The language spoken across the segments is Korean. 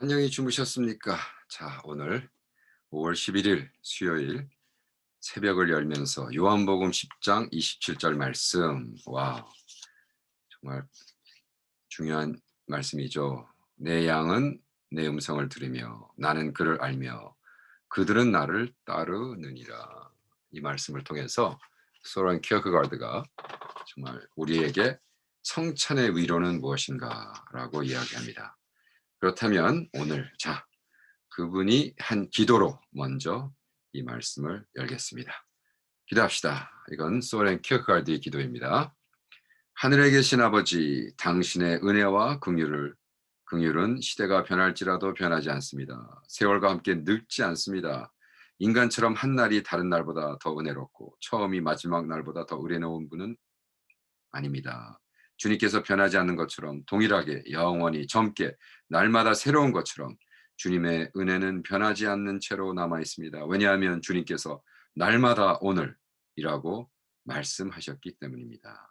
안녕히 주무셨습니까? 자, 오늘 5월 11일 수요일 새벽을 열면서 요한복음 10장 27절 말씀. 와, 정말 중요한 말씀이죠. 내 양은 내 음성을 들으며 나는 그를 알며 그들은 나를 따르느니라. 이 말씀을 통해서 소렌 키어크가르드가 정말 우리에게 성찬의 위로는 무엇인가라고 이야기합니다. 그렇다면 오늘 그분이 한 기도로 먼저 이 말씀을 열겠습니다. 기도합시다. 이건 소렌 키어크가르드의 기도입니다. 하늘에 계신 아버지, 당신의 은혜와 긍휼은 시대가 변할지라도 변하지 않습니다. 세월과 함께 늙지 않습니다. 인간처럼 한 날이 다른 날보다 더 은혜롭고 처음이 마지막 날보다 더 은혜로운 분은 아닙니다. 주님께서 변하지 않는 것처럼 동일하게 영원히 젊게 날마다 새로운 것처럼 주님의 은혜는 변하지 않는 채로 남아 있습니다. 왜냐하면 주님께서 날마다 오늘이라고 말씀하셨기 때문입니다.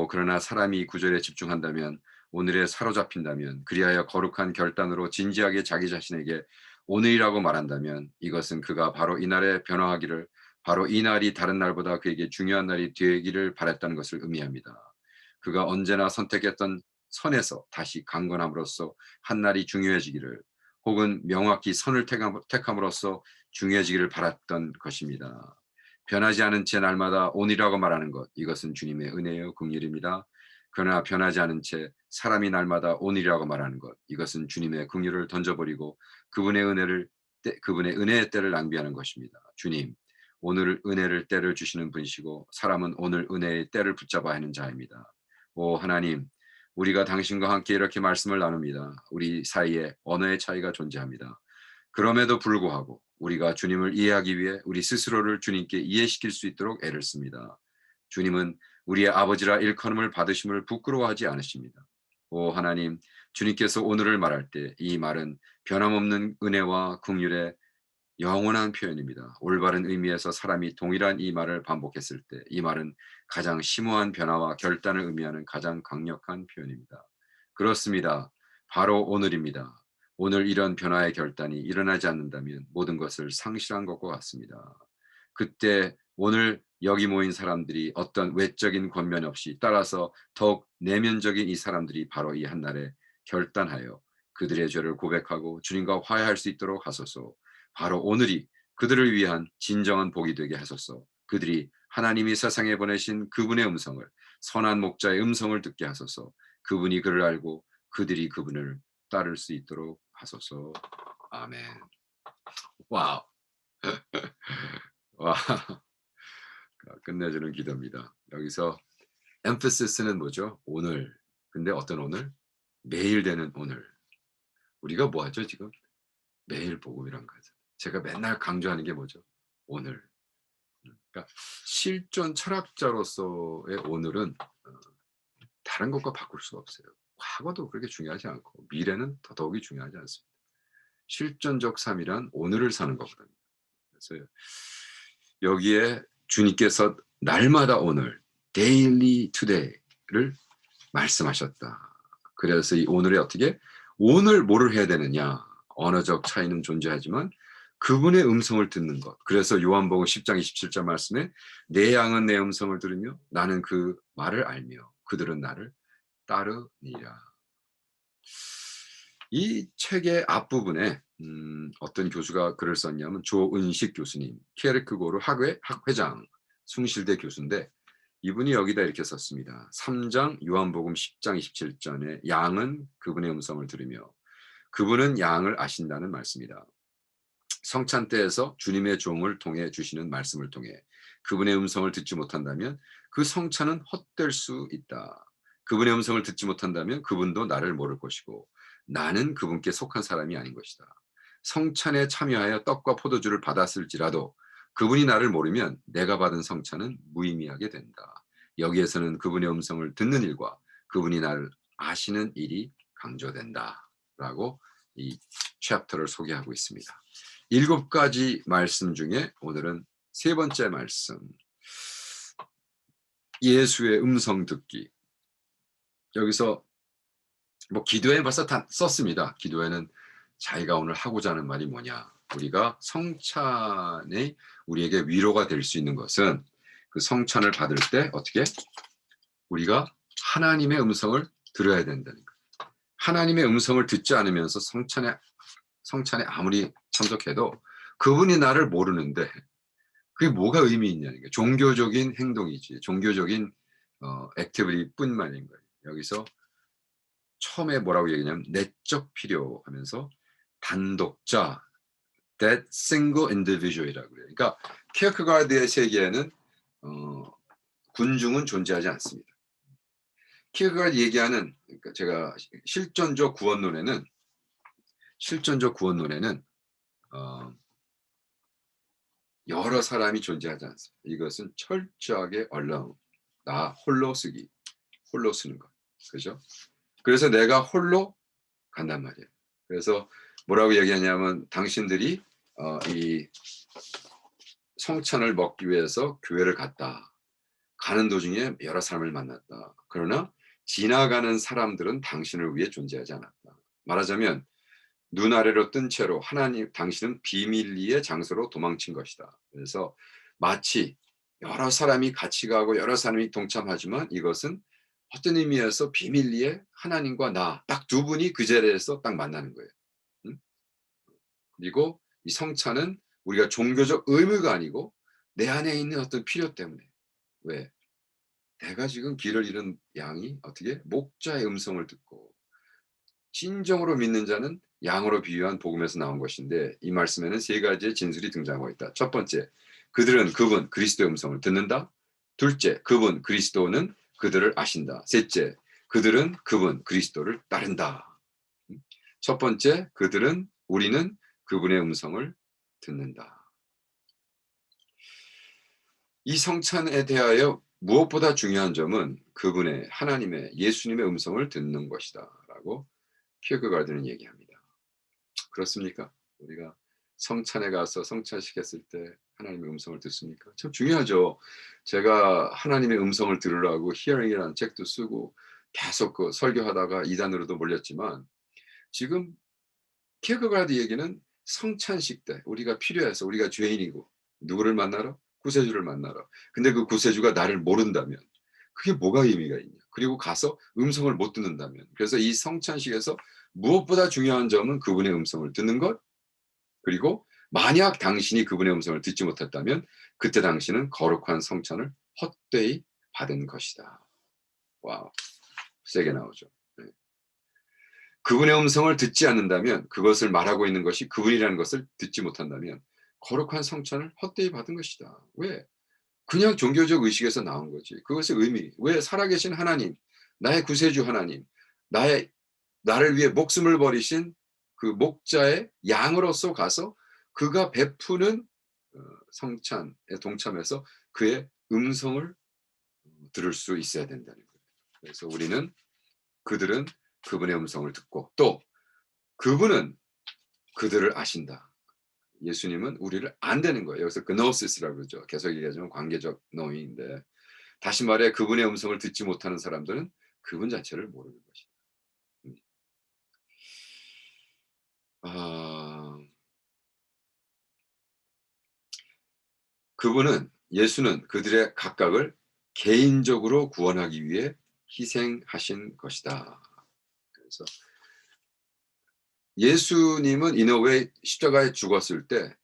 그러나 사람이 구절에 집중한다면, 오늘에 사로잡힌다면, 그리하여 거룩한 결단으로 진지하게 자기 자신에게 오늘이라고 말한다면, 이것은 그가 바로 이날에 변화하기를, 바로 이날이 다른 날보다 그에게 중요한 날이 되기를 바랬다는 것을 의미합니다. 그가 언제나 선택했던 선에서 다시 강건함으로써 한 날이 중요해지기를, 혹은 명확히 선을 택함으로써 중요해지기를 바랐던 것입니다. 변하지 않은 채 날마다 온이라고 말하는 것, 이것은 주님의 은혜요 긍휼입니다. 그러나 변하지 않은 채 사람이 날마다 온이라고 말하는 것, 이것은 주님의 긍휼을 던져버리고 그분의 은혜의 때를 낭비하는 것입니다. 주님, 오늘 은혜를 때를 주시는 분이시고 사람은 오늘 은혜의 때를 붙잡아야 하는 자입니다. 오 하나님, 우리가 당신과 함께 이렇게 말씀을 나눕니다. 우리 사이에 언어의 차이가 존재합니다. 그럼에도 불구하고 우리가 주님을 이해하기 위해 우리 스스로를 주님께 이해시킬 수 있도록 애를 씁니다. 주님은 우리의 아버지라 일컬음을 받으심을 부끄러워하지 않으십니다. 오 하나님, 주님께서 오늘을 말할 때 이 말은 변함없는 은혜와 긍휼의 영원한 표현입니다. 올바른 의미에서 사람이 동일한 이 말을 반복했을 때 이 말은 가장 심오한 변화와 결단을 의미하는 가장 강력한 표현입니다. 그렇습니다. 바로 오늘입니다. 오늘 이런 변화의 결단이 일어나지 않는다면 모든 것을 상실한 것과 같습니다. 그때 오늘 여기 모인 사람들이 어떤 외적인 권면 없이, 따라서 더욱 내면적인 이 사람들이 바로 이 한날에 결단하여 그들의 죄를 고백하고 주님과 화해할 수 있도록 하소서. 바로 오늘이 그들을 위한 진정한 복이 되게 하소서. 그들이 하나님이 세상에 보내신 그분의 음성을, 선한 목자의 음성을 듣게 하소서. 그분이 그를 알고 그들이 그분을 따를 수 있도록 하소서. 아멘. 와우. 와, 끝내주는 기도입니다. 여기서 emphasis 는 뭐죠? 오늘. 근데 어떤 오늘? 매일 되는 오늘. 우리가 뭐 하죠, 지금? 매일 복음이란 거죠. 제가 맨날 강조하는 게 뭐죠? 오늘. 그러니까 실존 철학자로서의 오늘은 다른 것과 바꿀 수가 없어요. 과거도 그렇게 중요하지 않고 미래는 더더욱이 중요하지 않습니다. 실존적 삶이란 오늘을 사는 거거든요. 그래서 여기에 주님께서 날마다 오늘, daily today를 말씀하셨다. 그래서 이 오늘에 어떻게 오늘 뭐를 해야 되느냐, 언어적 차이는 존재하지만 그분의 음성을 듣는 것. 그래서 요한복음 10장 27절 말씀에 내 양은 내 음성을 들으며 나는 그 말을 알며 그들은 나를 따르니라. 이 책의 앞부분에 어떤 교수가 글을 썼냐면 조은식 교수님, 키에르크고르 학회장, 숭실대 교수인데, 이분이 여기다 이렇게 썼습니다. 3장 요한복음 10장 27절에 양은 그분의 음성을 들으며 그분은 양을 아신다는 말씀이다. 성찬 때에서 주님의 종을 통해 주시는 말씀을 통해 그분의 음성을 듣지 못한다면 그 성찬은 헛될 수 있다. 그분의 음성을 듣지 못한다면 그분도 나를 모를 것이고 나는 그분께 속한 사람이 아닌 것이다. 성찬에 참여하여 떡과 포도주를 받았을지라도 그분이 나를 모르면 내가 받은 성찬은 무의미하게 된다. 여기에서는 그분의 음성을 듣는 일과 그분이 나를 아시는 일이 강조된다. 라고 이 챕터를 소개하고 있습니다. 7가지 말씀 중에 오늘은 세 번째 말씀, 예수의 음성 듣기. 여기서 뭐 기도에 벌써 다 썼습니다. 기도에는 자기가 오늘 하고자 하는 말이 뭐냐. 우리가 성찬이 우리에게 위로가 될 수 있는 것은 그 성찬을 받을 때 어떻게 우리가 하나님의 음성을 들어야 된다는 거예요. 하나님의 음성을 듣지 않으면서 성찬에 아무리 참석해도 그분이 나를 모르는데 그게 뭐가 의미 있냐는 거예요. 종교적인 행동이지 종교적인 액티비티뿐만인 거예요. 여기서 처음에 뭐라고 얘기냐면 내적 필요 하면서 단독자 that single individual이라고 그래요. 그러니까 키어크가드의 세계에는 군중은 존재하지 않습니다. 키어크가드 얘기하는 그러니까 제가 실존적 구원론에는 여러 사람이 존재하지 않습니다. 이것은 철저하게 alone, 나 홀로 쓰기, 홀로 쓰는 것, 그죠? 그래서 내가 홀로 간단 말이에요. 그래서 뭐라고 얘기하냐면 당신들이 이 성찬을 먹기 위해서 교회를 갔다. 가는 도중에 여러 사람을 만났다. 그러나 지나가는 사람들은 당신을 위해 존재하지 않았다. 말하자면 눈 아래로 뜬 채로 하나님 당신은 비밀리의 장소로 도망친 것이다. 그래서 마치 여러 사람이 같이 가고 여러 사람이 동참하지만 이것은 어떤 의미에서 비밀리에 하나님과 나 딱 두 분이 그 자리에서 딱 만나는 거예요. 응? 그리고 이 성찬은 우리가 종교적 의무가 아니고 내 안에 있는 어떤 필요 때문에 왜 내가 지금 길을 잃은 양이 어떻게 목자의 음성을 듣고 진정으로 믿는 자는 양으로 비유한 복음에서 나온 것인데 이 말씀에는 세 가지의 진술이 등장하고 있다. 첫 번째, 그들은 그분 그리스도의 음성을 듣는다. 둘째, 그분 그리스도는 그들을 아신다. 셋째, 그들은 그분 그리스도를 따른다. 첫 번째, 우리는 그분의 음성을 듣는다. 이 성찬에 대하여 무엇보다 중요한 점은 그분의 하나님의 예수님의 음성을 듣는 것이다 라고 키어크가드는 얘기합니다. 그렇습니까? 우리가 성찬에 가서 성찬식 했을 때 하나님의 음성을 듣습니까? 참 중요하죠. 제가 하나님의 음성을 들으라고 히어링이라는 책도 쓰고 계속 그 설교하다가 이단으로도 몰렸지만 지금 키어크가드 얘기는 성찬식 때 우리가 필요해서 우리가 죄인이고 누구를 만나러? 구세주를 만나러. 근데 그 구세주가 나를 모른다면 그게 뭐가 의미가 있냐. 그리고 가서 음성을 못 듣는다면. 그래서 이 성찬식에서 무엇보다 중요한 점은 그분의 음성을 듣는 것. 그리고 만약 당신이 그분의 음성을 듣지 못했다면 그때 당신은 거룩한 성찬을 헛되이 받은 것이다. 와우. 세게 나오죠. 네. 그분의 음성을 듣지 않는다면 그것을 말하고 있는 것이 그분이라는 것을 듣지 못한다면 거룩한 성찬을 헛되이 받은 것이다. 왜? 그냥 종교적 의식에서 나온 거지. 그것의 의미. 왜 살아계신 하나님, 나의 구세주 하나님, 나를 위해 목숨을 버리신 그 목자의 양으로서 가서 그가 베푸는 성찬에 동참해서 그의 음성을 들을 수 있어야 된다는 거예요. 그래서 그들은 그분의 음성을 듣고 또 그분은 그들을 아신다. 예수님은 우리를 안다는 거예요. 여기서 그노시스라고 그러죠. 계속 얘기하지만 관계적 노인인데 다시 말해 그분의 음성을 듣지 못하는 사람들은 그분 자체를 모르는 것이다. 예수는 그들의 각각을 개인적으로 구원하기 위해 희생하신 것이다. 그래서 예수님은 인어웨이 십자가에 죽었을 때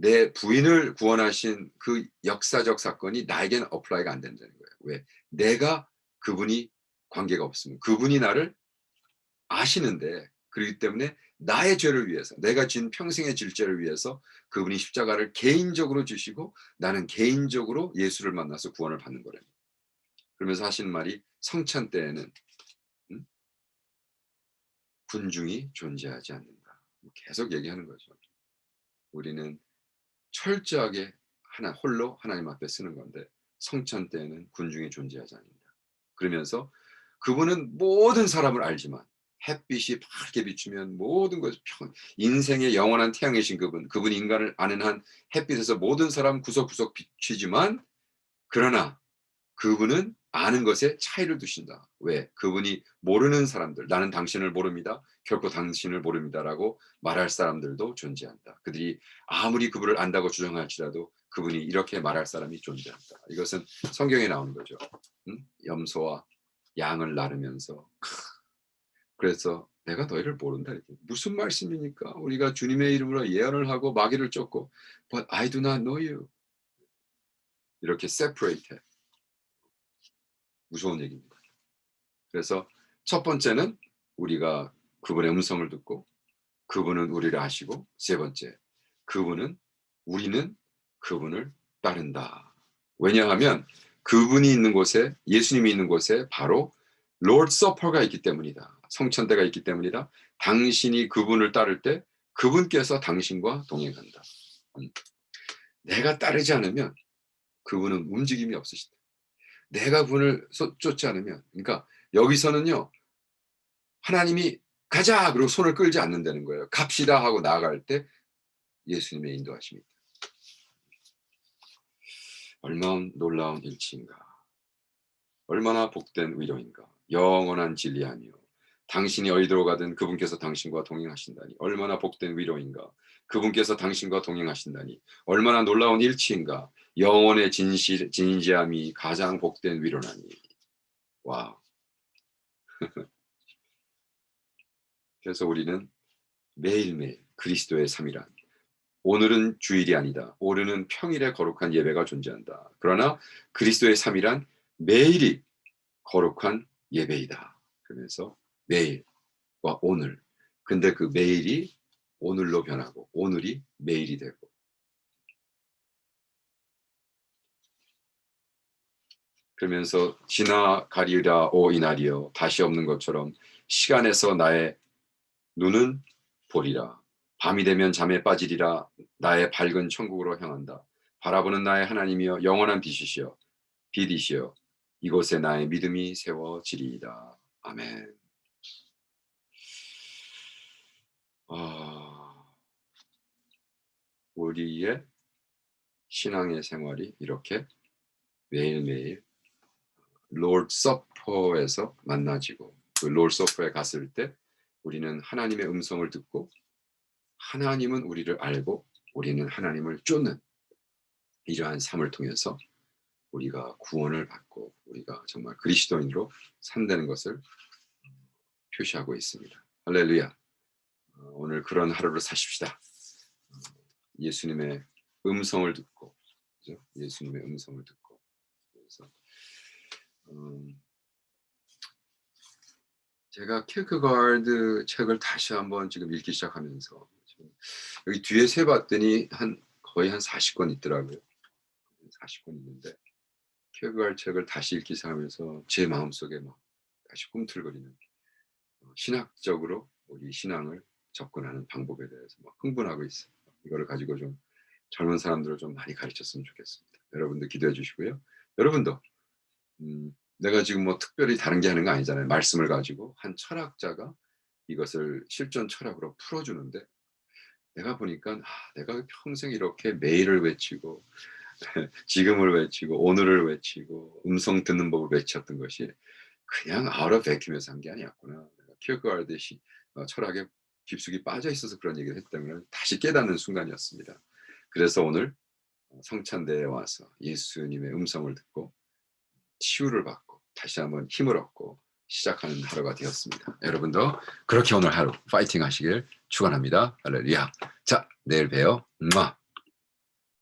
내 부인을 구원하신 그 역사적 사건이 나에게는 어플라이가 안 된다는 거예요. 왜? 내가 그분이 관계가 없으면 그분이 나를 아시는데 그렇기 때문에 나의 죄를 위해서 내가 진 평생의 질죄를 위해서 그분이 십자가를 개인적으로 주시고 나는 개인적으로 예수를 만나서 구원을 받는 거래요. 그러면서 하시는 말이 성찬 때에는 군중이 존재하지 않는다. 계속 얘기하는 거죠. 우리는 철저하게 홀로 하나님 앞에 쓰는 건데 성찬 때에는 군중이 존재하지 않는다. 그러면서 그분은 모든 사람을 알지만 햇빛이 밝게 비추면 모든 것 인생의 영원한 태양이신 그분 인간을 아는 한 햇빛에서 모든 사람 구석구석 비추지만 그러나 그분은 아는 것에 차이를 두신다. 왜? 그분이 모르는 사람들, 나는 당신을 모릅니다. 결코 당신을 모릅니다라고 말할 사람들도 존재한다. 그들이 아무리 그분을 안다고 주장할지라도 그분이 이렇게 말할 사람이 존재한다. 이것은 성경에 나오는 거죠. 염소와 양을 나르면서 그래서 내가 너희를 모른다. 이렇게. 무슨 말씀입니까? 우리가 주님의 이름으로 예언을 하고 마귀를 쫓고 But I do not know you. 이렇게 separate 해. 무서운 얘기입니다. 그래서 첫 번째는 우리가 그분의 음성을 듣고 그분은 우리를 아시고 세 번째 우리는 그분을 따른다. 왜냐하면 그분이 있는 곳에 예수님이 있는 곳에 바로 Lord Supper가 있기 때문이다. 성천대가 있기 때문이다. 당신이 그분을 따를 때 그분께서 당신과 동행한다. 내가 따르지 않으면 그분은 움직임이 없으시다. 내가 그분을 쫓지 않으면 그러니까 여기서는요. 하나님이 가자! 그리고 손을 끌지 않는다는 거예요. 갑시다 하고 나아갈 때 예수님의 인도하심이 있다. 얼마나 놀라운 일치인가. 얼마나 복된 위로인가. 영원한 진리하며 당신이 어디로 가든 그분께서 당신과 동행하신다니 얼마나 복된 위로인가. 그분께서 당신과 동행하신다니 얼마나 놀라운 일치인가. 영원의 진지함이 가장 복된 위로나니. 와. 그래서 우리는 매일매일 그리스도의 삶이란 오늘은 주일이 아니다. 오늘은 평일에 거룩한 예배가 존재한다. 그러나 그리스도의 삶이란 매일이 거룩한 예배이다. 그러면서 매일과 오늘. 근데 그 매일이 오늘로 변하고 오늘이 매일이 되고 그러면서 지나가리라 오 이날이여 다시 없는 것처럼 시간에서 나의 눈은 보리라. 밤이 되면 잠에 빠지리라. 나의 밝은 천국으로 향한다. 바라보는 나의 하나님이여 영원한 빛이시여 빛이시여 이곳에 나의 믿음이 세워지리이다. 아멘. 우리의 신앙의 생활이 이렇게 매일매일 롤드 서퍼에서 만나지고 그 롤드 서퍼에 갔을 때 우리는 하나님의 음성을 듣고 하나님은 우리를 알고 우리는 하나님을 쫓는 이러한 삶을 통해서 우리가 구원을 받고 우리가 정말 그리스도인으로 산다는 것을 표시하고 있습니다. 할렐루야. 오늘 그런 하루를 사십시다. 예수님의 음성을 듣고 그죠? 예수님의 음성을 듣고 그래서 제가 킬크가드 책을 다시 한번 지금 읽기 시작하면서 여기 뒤에 세봤더니 거의 한 40권 있더라고요. 40권 있는데 킬크가드 책을 다시 읽기 시작하면서 제 마음속에 막 다시 꿈틀거리는 신학적으로 우리 신앙을 접근하는 방법에 대해서 막 흥분하고 있어요. 이거를 가지고 좀 젊은 사람들을 좀 많이 가르쳤으면 좋겠습니다. 여러분들 기도해 주시고요. 여러분도 내가 지금 뭐 특별히 다른 게 하는 거 아니잖아요. 말씀을 가지고 한 철학자가 이것을 실존 철학으로 풀어주는데 내가 보니까 내가 평생 이렇게 매일을 외치고 지금을 외치고 오늘을 외치고 음성 듣는 법을 외쳤던 것이 그냥 out of vacuum에서 한 게 아니었구나. 킬크가드 철학에 깊숙이 빠져 있어서 그런 얘기를 했다는 걸 다시 깨닫는 순간이었습니다. 그래서 오늘 성찬대에 와서 예수님의 음성을 듣고 치유를 받고 다시 한번 힘을 얻고 시작하는 하루가 되었습니다. 여러분도 그렇게 오늘 하루 파이팅 하시길 축원합니다. 할렐루야. 자, 내일 봬요.